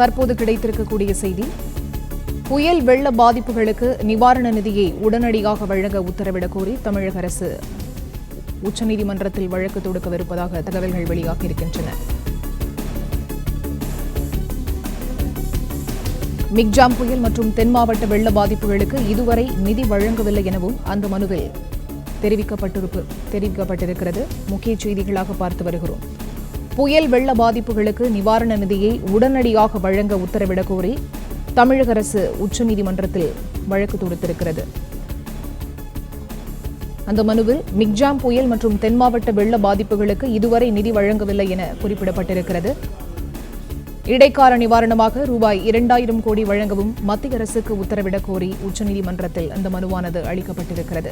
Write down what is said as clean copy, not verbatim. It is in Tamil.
தற்போது கிடைத்திருக்கக்கூடிய செய்தி, புயல் வெள்ள பாதிப்புகளுக்கு நிவாரண நிதியை உடனடியாக வழங்க உத்தரவிடக் கோரி தமிழக அரசு உச்சநீதிமன்றத்தில் வழக்கு தொடுக்கவிருப்பதாக தகவல்கள் வெளியாகியிருக்கின்றன. மிக்ஜாம் புயல் மற்றும் தென் மாவட்ட வெள்ள பாதிப்புகளுக்கு இதுவரை நிதி வழங்கவில்லை எனவும் அந்த மனுவில் தெரிவிக்கப்பட்டிருக்கிறது. முக்கிய செய்திகளாக பார்த்து வருகிறோம். புயல் வெள்ள பாதிப்புகளுக்கு நிவாரண நிதியை உடனடியாக வழங்க உத்தரவிடக் கோரி தமிழக அரசு உச்சநீதிமன்றத்தில் வழக்கு தொடுத்திருக்கிறது. அந்த மனுவில் மிக்ஜாம் புயல் மற்றும் தென் மாவட்ட வெள்ள பாதிப்புகளுக்கு இதுவரை நிதி வழங்கவில்லை என குறிப்பிடப்பட்டிருக்கிறது. இடைக்கால நிவாரணமாக ரூபாய் 2000 கோடி வழங்கவும் மத்திய அரசுக்கு உத்தரவிடக் கோரி உச்சநீதிமன்றத்தில் அந்த மனுவானது அளிக்கப்பட்டிருக்கிறது.